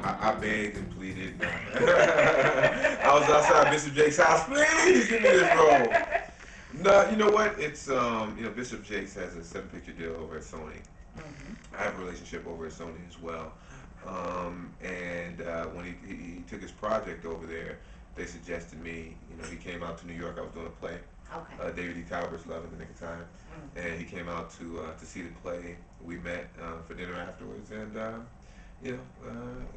I begged and pleaded. I was outside Bishop Jake's house. Please give me this role. No, you know what? It's Bishop Jakes has a 7-picture deal over at Sony. I have a relationship over at Sony as well. And when he took his project over there, they suggested me. He came out to New York. I was doing a play. Okay. David E. Talbert's Love in the Nick of Time, and he came out to see the play. We met for dinner afterwards, and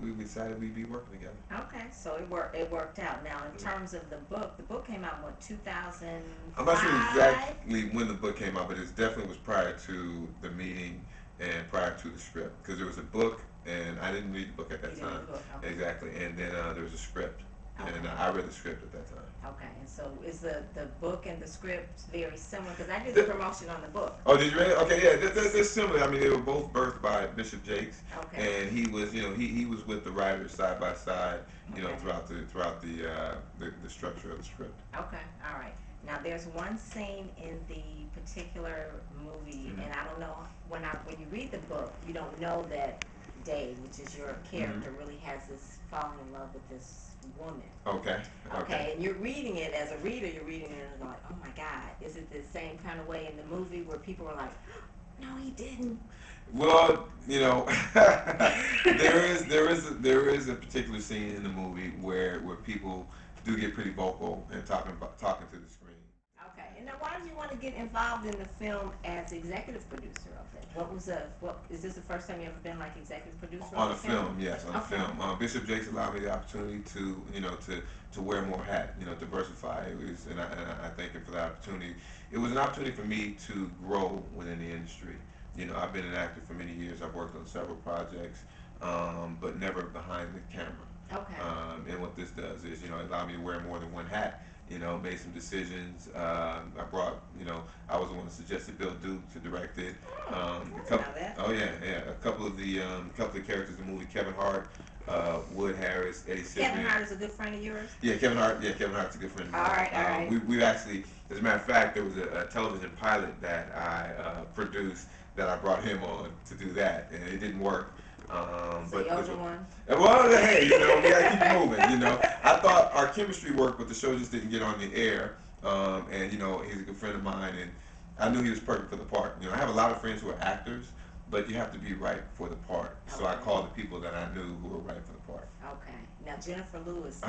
we decided we'd be working together. Okay, so it worked out. Now, in terms of the book came out in what, 2005? I'm not sure exactly when the book came out, but it definitely was prior to the meeting and prior to the script, because there was a book, and I didn't read the book at that time. Okay. Exactly, and then there was a script, and I read the script at that time. Okay, and so is the book and the script very similar? Because I did the promotion on the book. Oh, did you read it? Okay, yeah, they're similar. I mean, they were both birthed by Bishop Jakes, and he was, he was with the writers side by side, throughout the structure of the script. Okay, all right. Now, there's one scene in the particular movie, and I don't know, when you read the book, you don't know that Dave, which is your character, really has this falling in love with this woman. Okay, and you're reading it as a reader, you're reading it and like, oh my God, is it the same kind of way in the movie where people are like, no, he didn't? Well, there is a particular scene in the movie where people do get pretty vocal and talking to the screen. Okay, and now why did you want to get involved in the film as executive producer of it? Is this the first time you ever been like executive producer on a film? Yes, on a film. Bishop Jakes allowed me the opportunity to to wear more hat, diversify. And I thank him for that opportunity. It was an opportunity for me to grow within the industry. I've been an actor for many years. I've worked on several projects, but never behind the camera. Okay. And what this does is, it allowed me to wear more than one hat. Made some decisions. I brought, I was the one that suggested Bill Duke to direct it. A couple of the characters in the movie, Kevin Hart, Wood Harris, Eddie Cibrian. Kevin Hart is a good friend of yours? Yeah, Kevin Hart's a good friend of mine. All right. We actually, as a matter of fact, there was a television pilot that I produced that I brought him on to do that, and it didn't work. So the older one? Well, hey, we gotta keep moving. I thought our chemistry worked, but the show just didn't get on the air. And he's a good friend of mine, and I knew he was perfect for the part. I have a lot of friends who are actors, but you have to be right for the part. Okay. So I called the people that I knew who were right for the part. Okay. Now Jennifer Lewis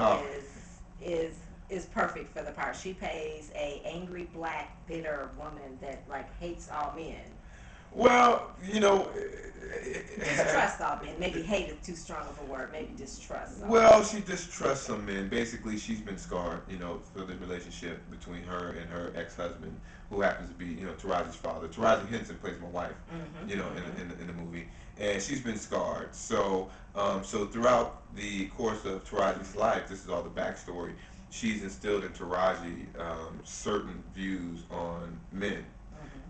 is perfect for the part. She plays a angry, black, bitter woman that hates all men. Well, distrust all men. Maybe hate is too strong of a word. Maybe distrust. Well, she distrusts some men. Basically, she's been scarred, for the relationship between her and her ex-husband, who happens to be, Taraji's father. Taraji Henson plays my wife, in the movie, and she's been scarred. So, throughout the course of Taraji's life, this is all the backstory. She's instilled in Taraji certain views on men.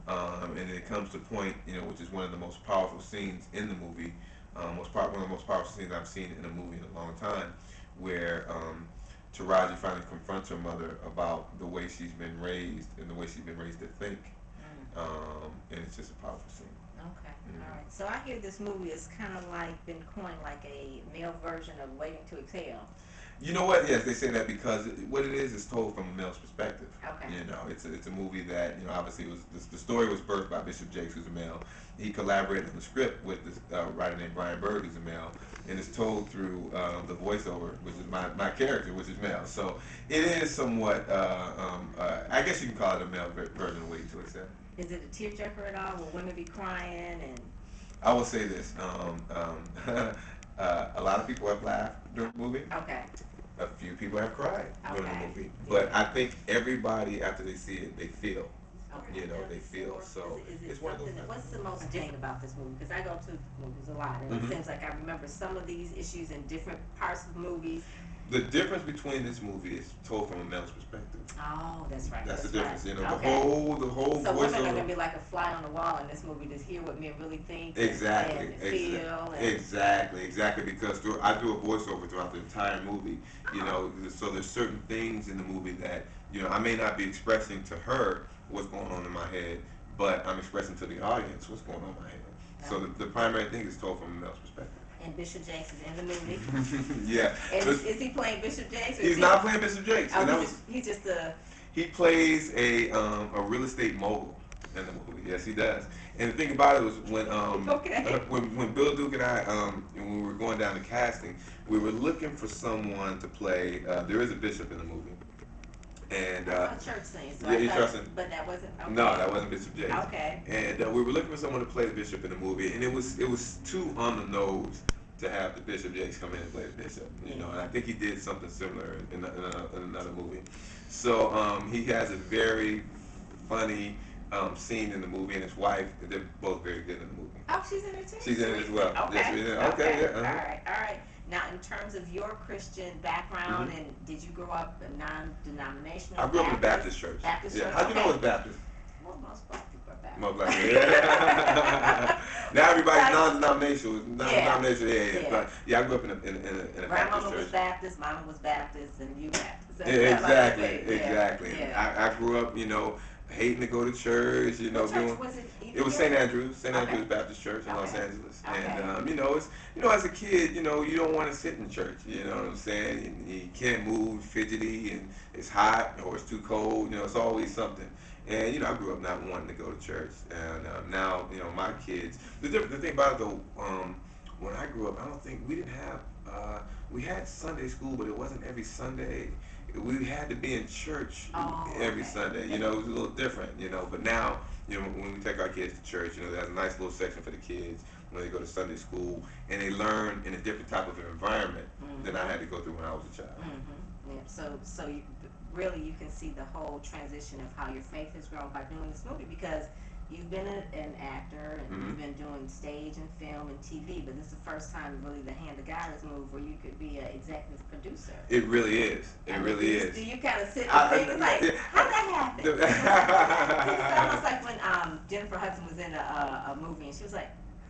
And it comes to a point, which is one of the most powerful scenes in the movie, one of the most powerful scenes I've seen in a movie in a long time, where Taraji finally confronts her mother about the way she's been raised and the way she's been raised to think, and it's just a powerful scene. Okay, all right. So I hear this movie is kind of been coined like a male version of Waiting to Exhale. You know what? Yes, they say that because what it is told from a male's perspective. Okay. It's a movie that obviously the story was birthed by Bishop Jakes, who's a male. He collaborated on the script with this writer named Brian Bird, who's a male, and it's told through the voiceover, which is my character, which is male. So it is somewhat, I guess you can call it a male version of Waiting to Exhale. Is it a tearjerker at all? Will women be crying? And I will say this: a lot of people have laughed during the movie. Okay. A few people have cried during the movie, but I think everybody after they see it, they feel. Okay. They feel. So it's one of those. What's the most different about this movie? Because I go to movies a lot, and it seems like I remember some of these issues in different parts of movies. The difference between this movie is told from a male's perspective. Oh, that's right. That's the difference. Right. The whole. So women are gonna be like a fly on the wall in this movie, just hear what men really think. Exactly. And feel. Exactly. Because I do a voiceover throughout the entire movie. So there's certain things in the movie that I may not be expressing to her what's going on in my head, but I'm expressing to the audience what's going on in my head. So the primary thing is told from a male's perspective. And Bishop Jakes is in the movie. Yeah. And is he playing Bishop Jakes? Or He's not playing Bishop Jakes. Oh, he's just a. He plays a real estate mogul in the movie. Yes, he does. And the thing about it was when Okay. when Bill Duke and I when we were going down the casting, we were looking for someone to play. There is a bishop in the movie. And I saw church scene, so yeah, I he thought, trusted. but that wasn't. Okay. No, that wasn't Bishop Jakes. Okay. And we were looking for someone to play the bishop in the movie, and it was too on the nose to have the Bishop Jakes come in and play the bishop, you know. And I think he did something similar in another movie. So he has a very funny scene in the movie, and his wife, they're both very good in the movie. Oh, she's in it too. She's in it as well. Okay. Yes, she's in it. Okay. Yeah. All right. All right. Now, in terms of your Christian background, and did you grow up a non-denominational? I grew up in a Baptist church. Baptist church. Church. How'd you know it's Baptist? Well, most black people are Baptist. Most black people. Yeah. Now everybody's non-denominational. Non-denominational. Yeah. But yeah, I grew up in a Baptist church. Grandmama was Baptist, Mama was Baptist, and you Baptist. Exactly. Exactly. Yeah. I grew up, hating to go to church. What church was it? It was St. Andrews Baptist Church in Los Angeles. And as a kid, you don't want to sit in church. You know what I'm saying? And you can't move, fidgety, and it's hot or it's too cold. It's always something. And I grew up not wanting to go to church. And now, my kids. The thing about it though, when I grew up, I don't think we didn't have. We had Sunday school, but it wasn't every Sunday. We had to be in church every Sunday. It was a little different. But now, when we take our kids to church, there's a nice little section for the kids when they go to Sunday school, and they learn in a different type of environment than I had to go through when I was a child. Yeah. So you can see the whole transition of how your faith has grown by doing this movie, because you've been an actor and you've been doing stage and film and TV, but this is the first time really the hand of God has moved where you could be an executive producer. It really is. It really is. Do you kind of sit and think like, how'd that happen? It's almost like when Jennifer Hudson was in a movie and she was like,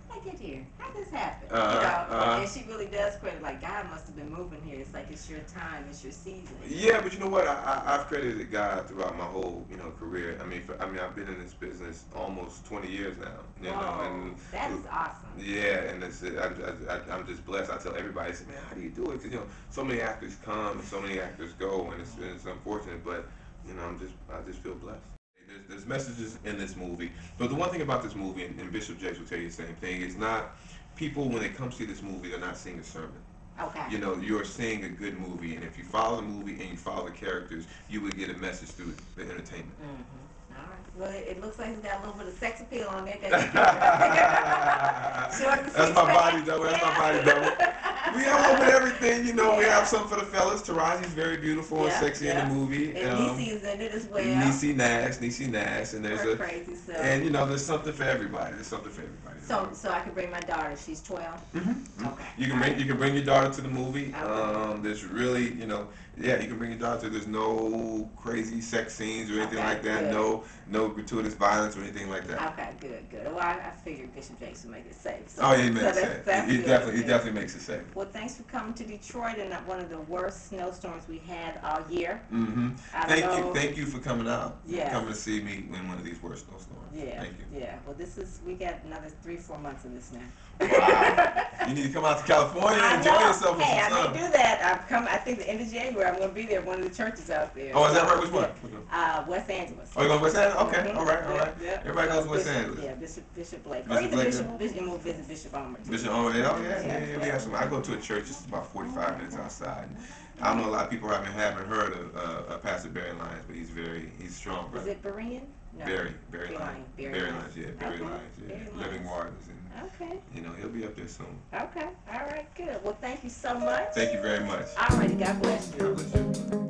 how'd I get here? How'd this happen? And she really does credit, like, God must have been moving here. It's like, it's your time, it's your season. Yeah, but you know what? I've credited God throughout my whole, career. I've been in this business almost 20 years now. And that is awesome. Yeah, and I'm just blessed. I tell everybody, I say, man, how do you do it? Because so many actors come and so many actors go, and it's unfortunate, but I just feel blessed. There's messages in this movie, but the one thing about this movie, and Bishop Jakes will tell you the same thing, is not people when they come see this movie, they're not seeing a sermon. Okay. You're seeing a good movie, and if you follow the movie and you follow the characters, you would get a message through the entertainment. All right. Well, it looks like it's got a little bit of sex appeal on there. That's my body double. That's my body double. We have a little bit of everything, We have something for the fellas. Taraji's very beautiful and sexy in the movie. And Niecy's in it as well. Niecy Nash, and there's crazy self. And there's something for everybody. There's something for everybody. So I can bring my daughter. She's 12. Okay. You can bring your daughter to the movie. There's really, you can bring your daughter to. There's no crazy sex scenes or anything like that. Good. No gratuitous violence or anything like that. Okay, good. Well, I figured Bishop Jakes would make it safe. So, he makes it safe. He definitely makes it safe. Well, thanks for coming to Detroit in one of the worst snowstorms we had all year. Thank you for coming out. Yeah. Coming to see me in one of these worst snowstorms. Yeah. Thank you. Yeah. Well, we got another 3-4 months of this now. Wow. You need to come out to California and enjoy yourself with some sun. I may do that. I think the end of January, I'm going to be there at one of the churches out there. Oh, is that right? Which one? West Angeles. Oh, you're going to West Angeles? Okay. All right. Yeah. Everybody goes to West Angeles. Yeah, Bishop Blake. Or either Bishop, we'll visit Bishop Omer. Bishop Omer, yeah. We have some. I go to a church just about 45 minutes outside. I know a lot of people haven't heard of Pastor Barry Lyons, but he's strong, brother. Is it Berean? No. Barry Lyons. Barry Lyons, yeah. Living Waters. Okay. He'll be up there soon. Okay. All right, good. Well, thank you so much. Thank you very much. All right, God bless you. God bless you.